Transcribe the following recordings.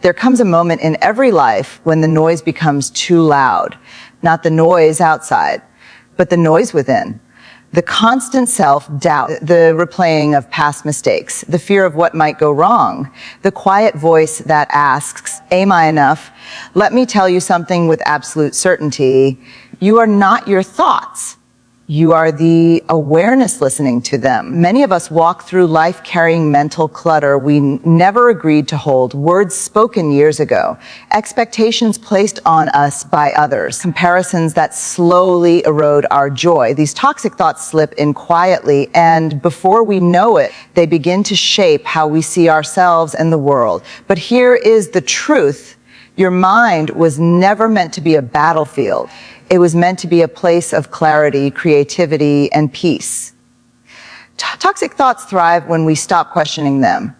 there comes a moment in every life when the noise becomes too loud. Not the noise outside, but the noise within. The constant self-doubt, the replaying of past mistakes, the fear of what might go wrong, the quiet voice that asks, am I enough? Let me tell you something with absolute certainty. You are not your thoughts. You are the awareness listening to them. Many of us walk through life carrying mental clutter we never agreed to hold, words spoken years ago, expectations placed on us by others, comparisons that slowly erode our joy. These toxic thoughts slip in quietly, and before we know it, they begin to shape how we see ourselves and the world. But here is the truth. Your mind was never meant to be a battlefield. It was meant to be a place of clarity, creativity, and peace. Toxic thoughts thrive when we stop questioning them.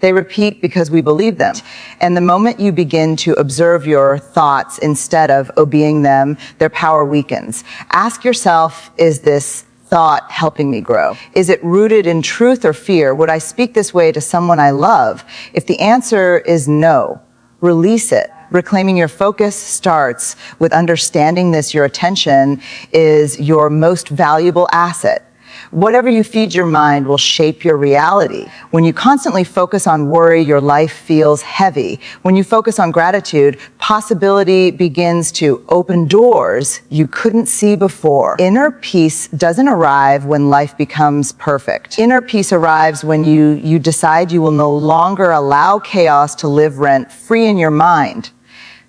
They repeat because we believe them. And the moment you begin to observe your thoughts instead of obeying them, their power weakens. Ask yourself, is this thought helping me grow? Is it rooted in truth or fear? Would I speak this way to someone I love? If the answer is no, release it. Reclaiming your focus starts with understanding this. Your attention is your most valuable asset. Whatever you feed your mind will shape your reality. When you constantly focus on worry, your life feels heavy. When you focus on gratitude, possibility begins to open doors you couldn't see before. Inner peace doesn't arrive when life becomes perfect. Inner peace arrives when you decide you will no longer allow chaos to live rent-free in your mind.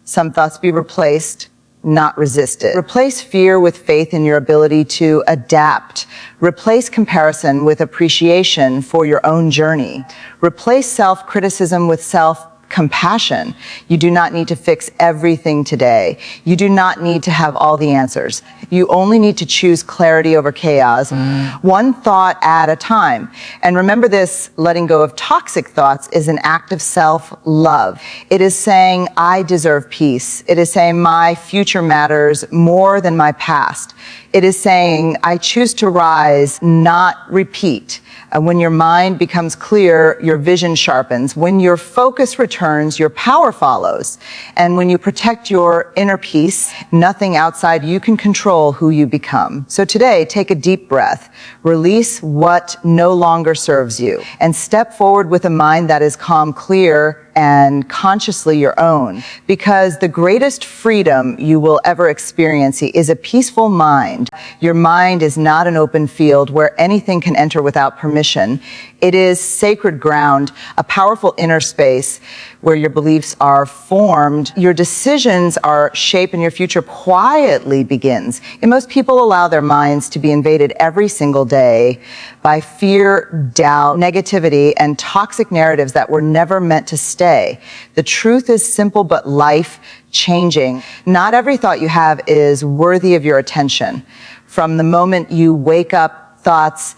Some thoughts be replaced, not resisted. Replace fear with faith in your ability to adapt. Replace comparison with appreciation for your own journey. Replace self-criticism with self-compassion. You do not need to fix everything today. You do not need to have all the answers. You only need to choose clarity over chaos, one thought at a time. And remember this, letting go of toxic thoughts is an act of self-love. It is saying, I deserve peace. It is saying, my future matters more than my past. It is saying, I choose to rise, not repeat. And when your mind becomes clear, your vision sharpens. When your focus returns, your power follows. And when you protect your inner peace, nothing outside you can control who you become. So today, take a deep breath, release what no longer serves you, and step forward with a mind that is calm, clear, and consciously your own. Because the greatest freedom you will ever experience is a peaceful mind. Your mind is not an open field where anything can enter without permission. It is sacred ground, a powerful inner space where your beliefs are formed, your decisions are shaped, and your future quietly begins. And most people allow their minds to be invaded every single day by fear, doubt, negativity, and toxic narratives that were never meant to stay. The truth is simple but life-changing. Not every thought you have is worthy of your attention. From the moment you wake up, thoughts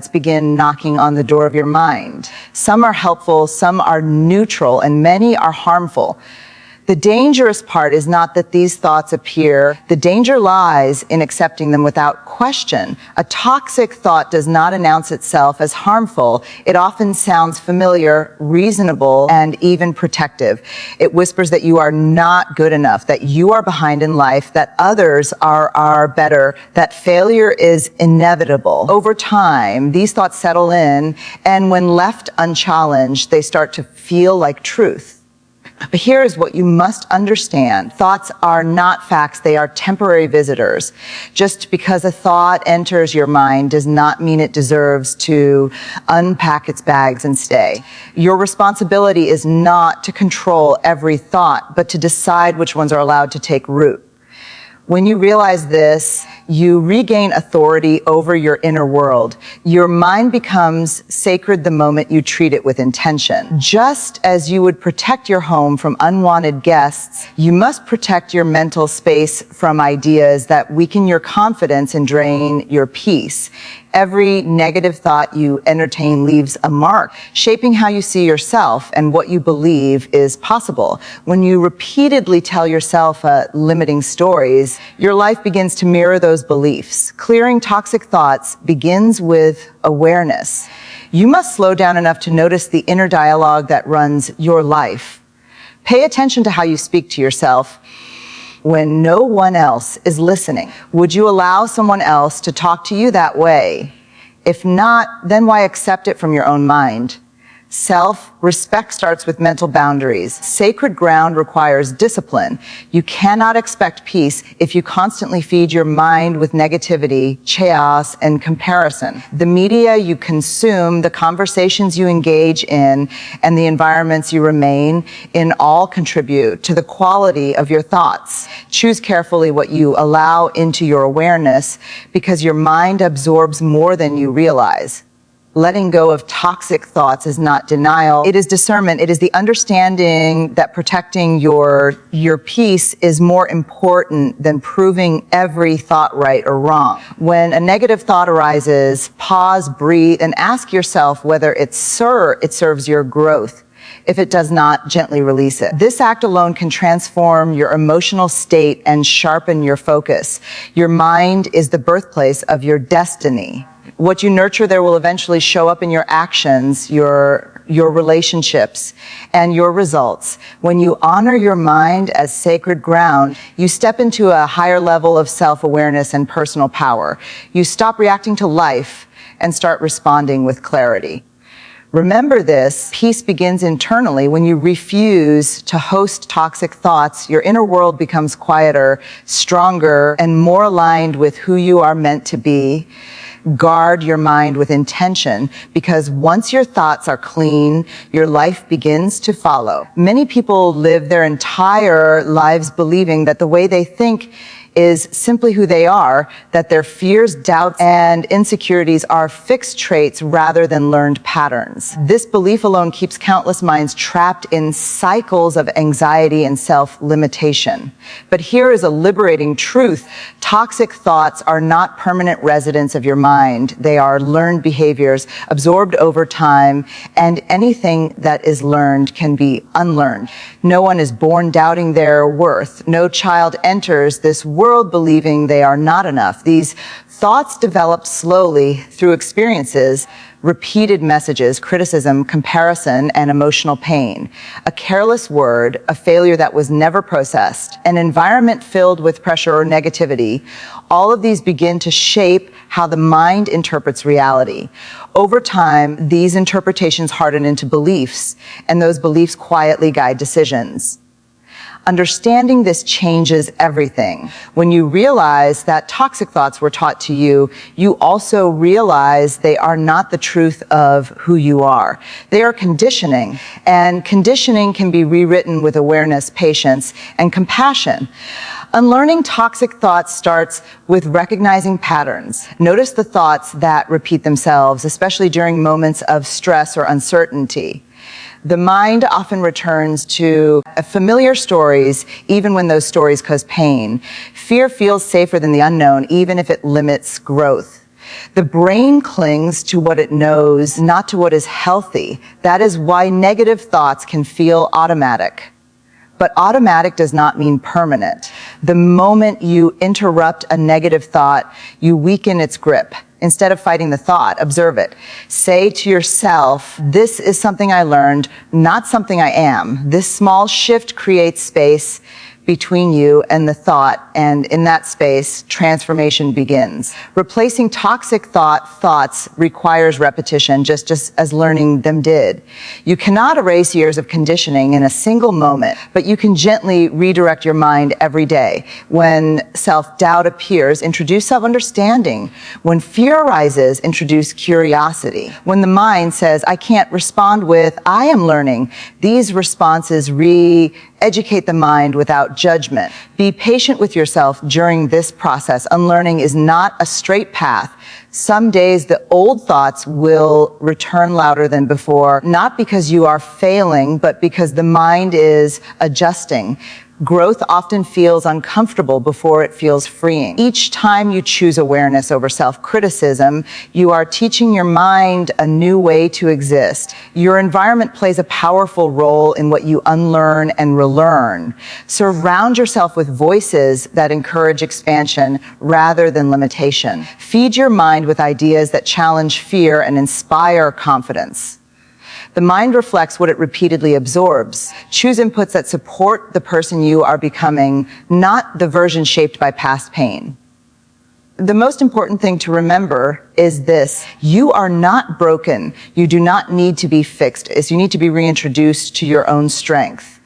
begin knocking on the door of your mind. Some are helpful, some are neutral, and many are harmful. The dangerous part is not that these thoughts appear. The danger lies in accepting them without question. A toxic thought does not announce itself as harmful. It often sounds familiar, reasonable, and even protective. It whispers that you are not good enough, that you are behind in life, that others are better, that failure is inevitable. Over time, these thoughts settle in, and when left unchallenged, they start to feel like truth. But here is what you must understand. Thoughts are not facts, they are temporary visitors. Just because a thought enters your mind does not mean it deserves to unpack its bags and stay. Your responsibility is not to control every thought, but to decide which ones are allowed to take root. When you realize this, you regain authority over your inner world. Your mind becomes sacred the moment you treat it with intention. Just as you would protect your home from unwanted guests, you must protect your mental space from ideas that weaken your confidence and drain your peace. Every negative thought you entertain leaves a mark, shaping how you see yourself and what you believe is possible. When you repeatedly tell yourself limiting stories, your life begins to mirror those beliefs. Clearing toxic thoughts begins with awareness. You must slow down enough to notice the inner dialogue that runs your life. Pay attention to how you speak to yourself when no one else is listening. Would you allow someone else to talk to you that way? If not, then why accept it from your own mind? Self-respect starts with mental boundaries. Sacred ground requires discipline. You cannot expect peace if you constantly feed your mind with negativity, chaos, and comparison. The media you consume, the conversations you engage in, and the environments you remain in all contribute to the quality of your thoughts. Choose carefully what you allow into your awareness, because your mind absorbs more than you realize. Letting go of toxic thoughts is not denial. It is discernment. It is the understanding that protecting your peace is more important than proving every thought right or wrong. When a negative thought arises, pause, breathe, and ask yourself whether it serves your growth. If it does not, gently release it. This act alone can transform your emotional state and sharpen your focus. Your mind is the birthplace of your destiny. What you nurture there will eventually show up in your actions, your relationships, and your results. When you honor your mind as sacred ground, you step into a higher level of self-awareness and personal power. You stop reacting to life and start responding with clarity. Remember this, peace begins internally. When you refuse to host toxic thoughts, your inner world becomes quieter, stronger, and more aligned with who you are meant to be. Guard your mind with intention, because once your thoughts are clean, your life begins to follow. Many people live their entire lives believing that the way they think is simply who they are, that their fears, doubts, and insecurities are fixed traits rather than learned patterns. This belief alone keeps countless minds trapped in cycles of anxiety and self-limitation. But here is a liberating truth. Toxic thoughts are not permanent residents of your mind. They are learned behaviors absorbed over time, and anything that is learned can be unlearned. No one is born doubting their worth. No child enters this world believing they are not enough. These thoughts develop slowly through experiences, repeated messages, criticism, comparison, and emotional pain. A careless word, a failure that was never processed, an environment filled with pressure or negativity, all of these begin to shape how the mind interprets reality. Over time, these interpretations harden into beliefs, and those beliefs quietly guide decisions. Understanding this changes everything. When you realize that toxic thoughts were taught to you, you also realize they are not the truth of who you are. They are conditioning, and conditioning can be rewritten with awareness, patience, and compassion. Unlearning toxic thoughts starts with recognizing patterns. Notice the thoughts that repeat themselves, especially during moments of stress or uncertainty. The mind often returns to familiar stories, even when those stories cause pain. Fear feels safer than the unknown, even if it limits growth. The brain clings to what it knows, not to what is healthy. That is why negative thoughts can feel automatic. But automatic does not mean permanent. The moment you interrupt a negative thought, you weaken its grip. Instead of fighting the thought, observe it. Say to yourself, this is something I learned, not something I am. This small shift creates space between you and the thought, and in that space, transformation begins. Replacing toxic thoughts requires repetition, just as learning them did. You cannot erase years of conditioning in a single moment, but you can gently redirect your mind every day. When self-doubt appears, introduce self-understanding. When fear arises, introduce curiosity. When the mind says, I can't respond with, I am learning, these responses educate the mind without judgment. Be patient with yourself during this process. Unlearning is not a straight path. Some days the old thoughts will return louder than before, not because you are failing, but because the mind is adjusting. Growth often feels uncomfortable before it feels freeing. Each time you choose awareness over self-criticism, you are teaching your mind a new way to exist. Your environment plays a powerful role in what you unlearn and relearn. Surround yourself with voices that encourage expansion rather than limitation. Feed your mind with ideas that challenge fear and inspire confidence. The mind reflects what it repeatedly absorbs. Choose inputs that support the person you are becoming, not the version shaped by past pain. The most important thing to remember is this: you are not broken. You do not need to be fixed. You need to be reintroduced to your own strength.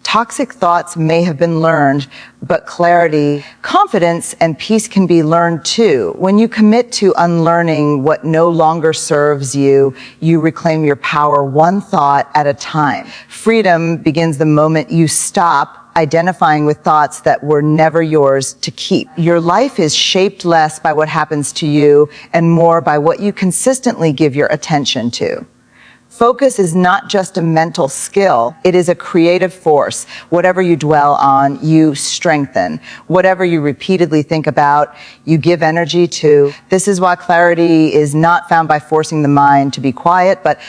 Toxic thoughts may have been learned, but clarity, confidence, and peace can be learned too. When you commit to unlearning what no longer serves you, you reclaim your power one thought at a time. Freedom begins the moment you stop identifying with thoughts that were never yours to keep. Your life is shaped less by what happens to you and more by what you consistently give your attention to. Focus is not just a mental skill, it is a creative force. Whatever you dwell on, you strengthen. Whatever you repeatedly think about, you give energy to. This is why clarity is not found by forcing the mind to be quiet, but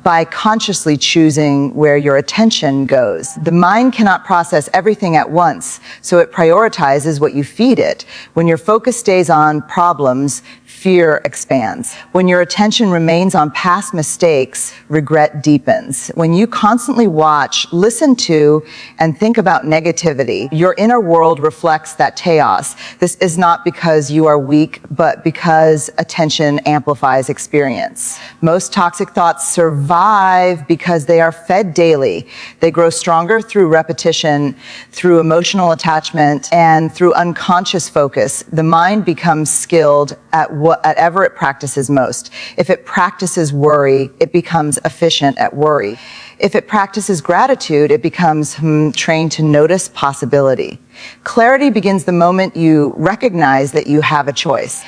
by consciously choosing where your attention goes. The mind cannot process everything at once, so it prioritizes what you feed it. When your focus stays on problems, fear expands. When your attention remains on past mistakes, regret deepens. When you constantly watch, listen to, and think about negativity, your inner world reflects that chaos. This is not because you are weak, but because attention amplifies experience. Most toxic thoughts survive because they are fed daily. They grow stronger through repetition, through emotional attachment, and through unconscious focus. The mind becomes skilled at whatever it practices most. If it practices worry, it becomes efficient at worry. If it practices gratitude, it becomes trained to notice possibility. Clarity begins the moment you recognize that you have a choice.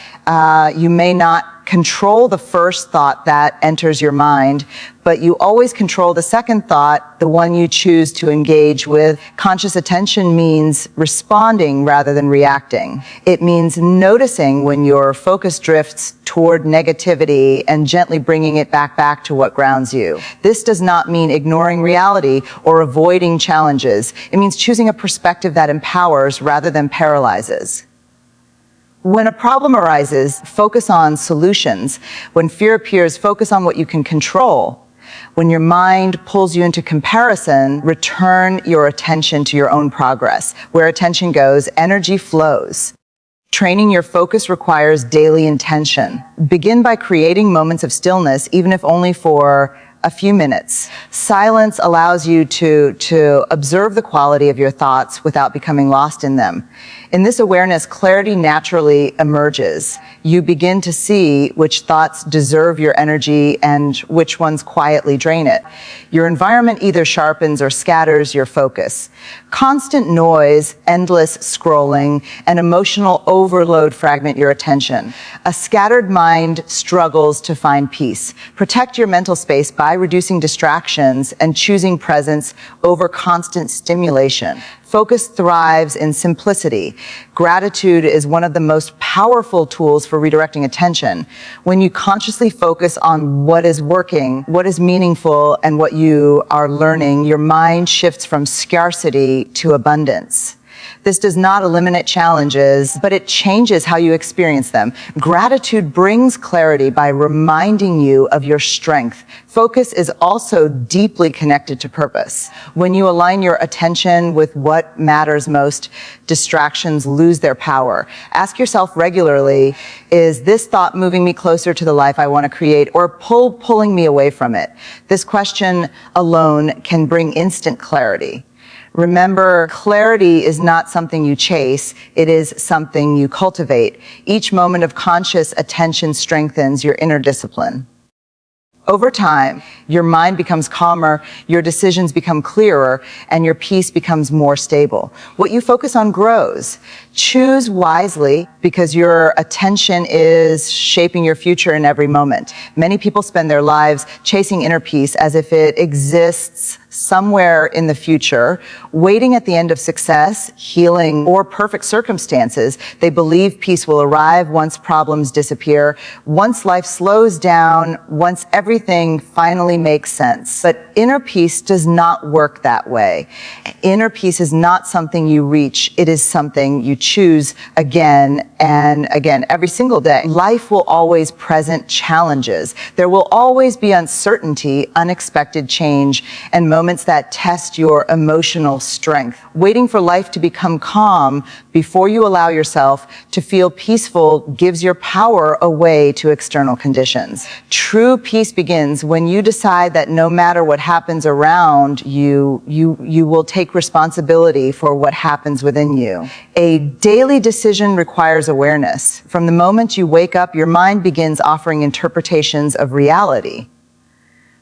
You may not control the first thought that enters your mind, but you always control the second thought, the one you choose to engage with. Conscious attention means responding rather than reacting. It means noticing when your focus drifts toward negativity and gently bringing it back to what grounds you. This does not mean ignoring reality or avoiding challenges. It means choosing a perspective that empowers rather than paralyzes. When a problem arises, focus on solutions. When fear appears, focus on what you can control. When your mind pulls you into comparison, return your attention to your own progress. Where attention goes, energy flows. Training your focus requires daily intention. Begin by creating moments of stillness, even if only for a few minutes. Silence allows you to observe the quality of your thoughts without becoming lost in them. In this awareness, clarity naturally emerges. You begin to see which thoughts deserve your energy and which ones quietly drain it. Your environment either sharpens or scatters your focus. Constant noise, endless scrolling, and emotional overload fragment your attention. A scattered mind struggles to find peace. Protect your mental space by reducing distractions and choosing presence over constant stimulation. Focus thrives in simplicity. Gratitude is one of the most powerful tools for redirecting attention. When you consciously focus on what is working, what is meaningful, and what you are learning, your mind shifts from scarcity to abundance. This does not eliminate challenges, but it changes how you experience them. Gratitude brings clarity by reminding you of your strength. Focus is also deeply connected to purpose. When you align your attention with what matters most, distractions lose their power. Ask yourself regularly, is this thought moving me closer to the life I want to create, or pulling me away from it? This question alone can bring instant clarity. Remember, clarity is not something you chase, it is something you cultivate. Each moment of conscious attention strengthens your inner discipline. Over time, your mind becomes calmer, your decisions become clearer, and your peace becomes more stable. What you focus on grows. Choose wisely because your attention is shaping your future in every moment. Many people spend their lives chasing inner peace as if it exists somewhere in the future, waiting at the end of success, healing, or perfect circumstances. They believe peace will arrive once problems disappear, once life slows down, once everything finally makes sense. But inner peace does not work that way. Inner peace is not something you reach. It is something you choose again and again every single day. Life will always present challenges. There will always be uncertainty, unexpected change, and moments that test your emotional strength. Waiting for life to become calm before you allow yourself to feel peaceful gives your power away to external conditions. True peace begins when you decide that no matter what happens around you, you will take responsibility for what happens within you. A daily decision requires awareness. From the moment you wake up, your mind begins offering interpretations of reality.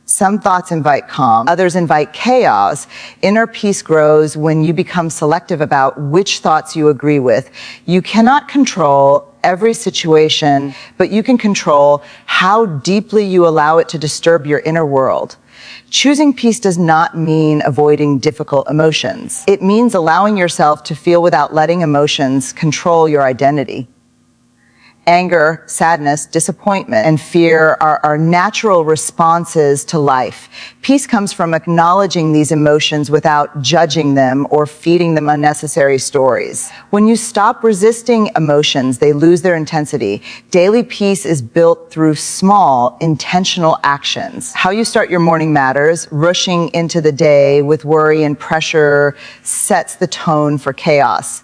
Some thoughts invite calm, others invite chaos. Inner peace grows when you become selective about which thoughts you agree with. You cannot control every situation, but you can control how deeply you allow it to disturb your inner world. Choosing peace does not mean avoiding difficult emotions. It means allowing yourself to feel without letting emotions control your identity. Anger, sadness, disappointment, and fear are natural responses to life. Peace comes from acknowledging these emotions without judging them or feeding them unnecessary stories. When you stop resisting emotions, they lose their intensity. Daily peace is built through small, intentional actions. How you start your morning matters. Rushing into the day with worry and pressure sets the tone for chaos.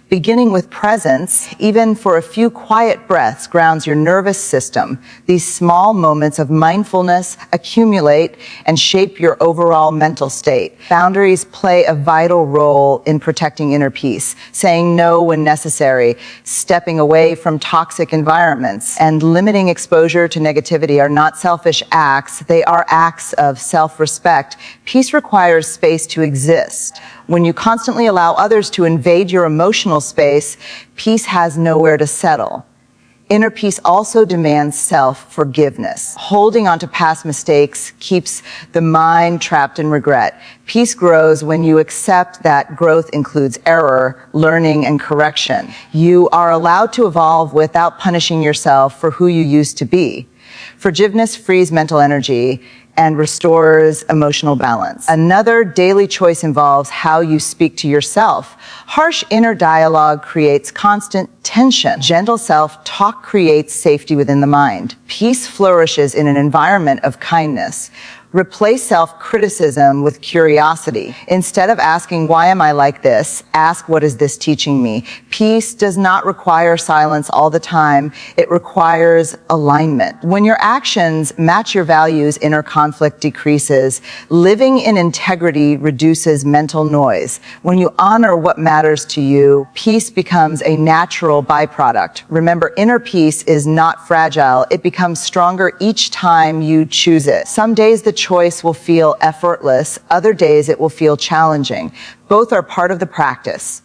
Beginning with presence, even for a few quiet breaths, grounds your nervous system. These small moments of mindfulness accumulate and shape your overall mental state. Boundaries play a vital role in protecting inner peace. Saying no when necessary, stepping away from toxic environments, and limiting exposure to negativity are not selfish acts. They are acts of self-respect. Peace requires space to exist. When you constantly allow others to invade your emotional space, peace has nowhere to settle. Inner peace also demands self-forgiveness. Holding on to past mistakes keeps the mind trapped in regret. Peace grows when you accept that growth includes error, learning, and correction. You are allowed to evolve without punishing yourself for who you used to be. Forgiveness frees mental energy and restores emotional balance. Another daily choice involves how you speak to yourself. Harsh inner dialogue creates constant tension. Gentle self-talk creates safety within the mind. Peace flourishes in an environment of kindness. Replace self-criticism with curiosity. Instead of asking, why am I like this? Ask, what is this teaching me? Peace does not require silence all the time. It requires alignment. When your actions match your values, inner conflict decreases. Living in integrity reduces mental noise. When you honor what matters to you, peace becomes a natural byproduct. Remember, inner peace is not fragile. It becomes stronger each time you choose it. Some days the choice will feel effortless. Other days it will feel challenging. Both are part of the practice.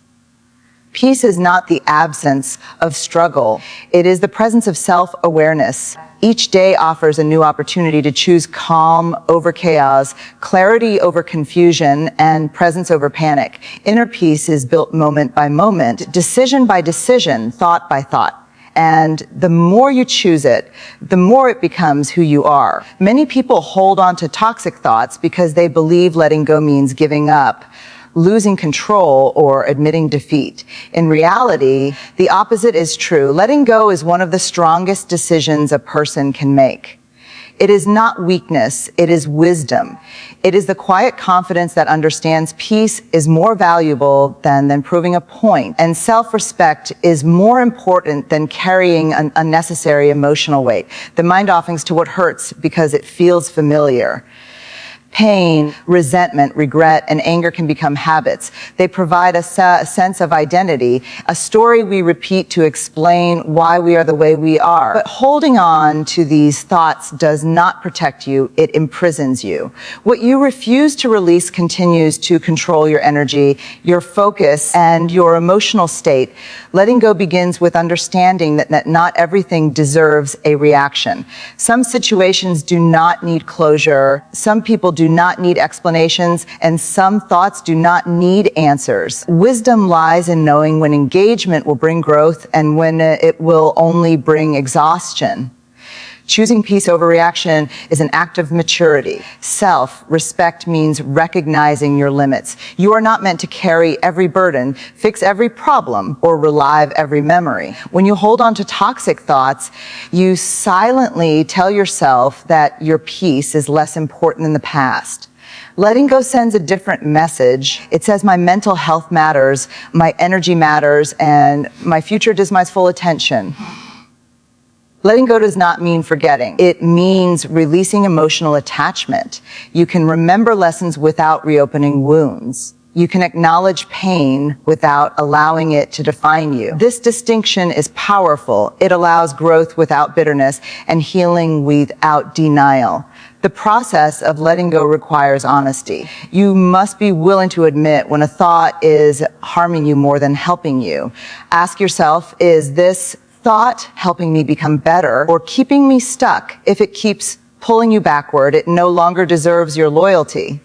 Peace is not the absence of struggle. It is the presence of self-awareness. Each day offers a new opportunity to choose calm over chaos, clarity over confusion, and presence over panic. Inner peace is built moment by moment, decision by decision, thought by thought. And the more you choose it, the more it becomes who you are. Many people hold on to toxic thoughts because they believe letting go means giving up, losing control, or admitting defeat. In reality, the opposite is true. Letting go is one of the strongest decisions a person can make. It is not weakness, it is wisdom. It is the quiet confidence that understands peace is more valuable than proving a point, and self-respect is more important than carrying an unnecessary emotional weight. The mind offers to what hurts because it feels familiar. Pain, resentment, regret, and anger can become habits. They provide a sense of identity, a story we repeat to explain why we are the way we are. But holding on to these thoughts does not protect you, it imprisons you. What you refuse to release continues to control your energy, your focus, and your emotional state. Letting go begins with understanding that not everything deserves a reaction. Some situations do not need closure. Some people do not need explanations, and some thoughts do not need answers. Wisdom lies in knowing when engagement will bring growth and when it will only bring exhaustion. Choosing peace over reaction is an act of maturity. Self-respect means recognizing your limits. You are not meant to carry every burden, fix every problem, or relive every memory. When you hold on to toxic thoughts, you silently tell yourself that your peace is less important than the past. Letting go sends a different message. It says my mental health matters, my energy matters, and my future deserves my full attention. Letting go does not mean forgetting. It means releasing emotional attachment. You can remember lessons without reopening wounds. You can acknowledge pain without allowing it to define you. This distinction is powerful. It allows growth without bitterness and healing without denial. The process of letting go requires honesty. You must be willing to admit when a thought is harming you more than helping you. Ask yourself, is this thought helping me become better or keeping me stuck? If it keeps pulling you backward, it no longer deserves your loyalty.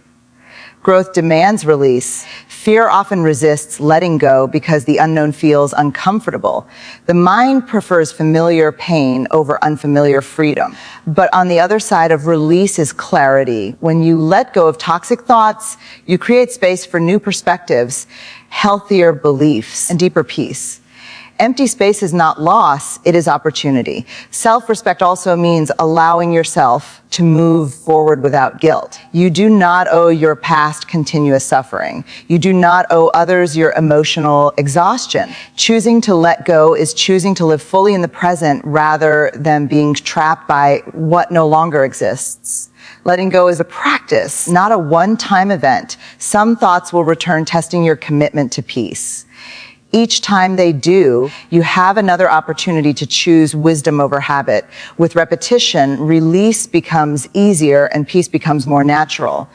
Growth demands release. Fear often resists letting go because the unknown feels uncomfortable. The mind prefers familiar pain over unfamiliar freedom. But on the other side of release is clarity. When you let go of toxic thoughts, you create space for new perspectives, healthier beliefs, and deeper peace. Empty space is not loss, it is opportunity. Self-respect also means allowing yourself to move forward without guilt. You do not owe your past continuous suffering. You do not owe others your emotional exhaustion. Choosing to let go is choosing to live fully in the present rather than being trapped by what no longer exists. Letting go is a practice, not a one-time event. Some thoughts will return, testing your commitment to peace. Each time they do, you have another opportunity to choose wisdom over habit. With repetition, release becomes easier and peace becomes more natural.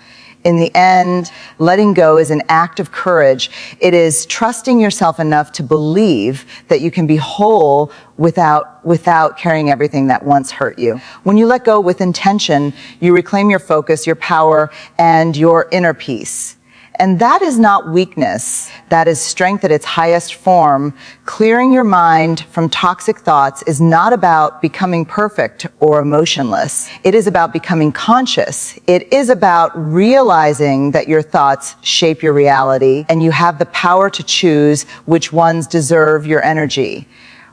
In the end, letting go is an act of courage. It is trusting yourself enough to believe that you can be whole without carrying everything that once hurt you. When you let go with intention, you reclaim your focus, your power, and your inner peace. And that is not weakness. That is strength at its highest form. Clearing your mind from toxic thoughts is not about becoming perfect or emotionless. It is about becoming conscious. It is about realizing that your thoughts shape your reality and you have the power to choose which ones deserve your energy.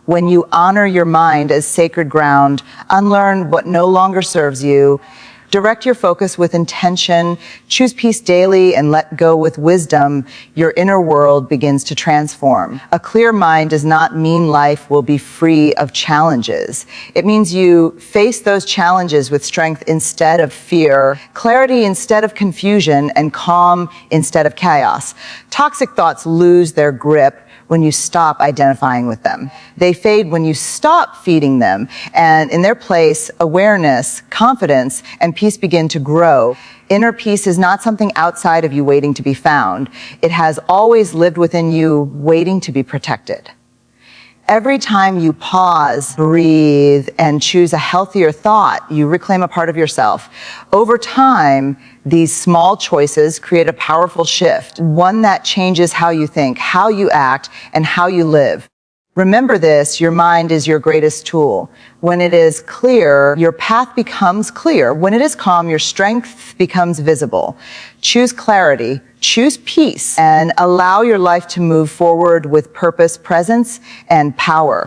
When you honor your mind as sacred ground, unlearn what no longer serves you, direct your focus with intention, choose peace daily, and let go with wisdom, your inner world begins to transform. A clear mind does not mean life will be free of challenges. It means you face those challenges with strength instead of fear, clarity instead of confusion, and calm instead of chaos. Toxic thoughts lose their grip when you stop identifying with them. They fade when you stop feeding them, and in their place, awareness, confidence, and peace begin to grow. Inner peace is not something outside of you waiting to be found. It has always lived within you, waiting to be protected. Every time you pause, breathe, and choose a healthier thought, you reclaim a part of yourself. Over time, these small choices create a powerful shift, one that changes how you think, how you act, and how you live. Remember this, your mind is your greatest tool. When it is clear, your path becomes clear. When it is calm, your strength becomes visible. Choose clarity, choose peace, and allow your life to move forward with purpose, presence, and power.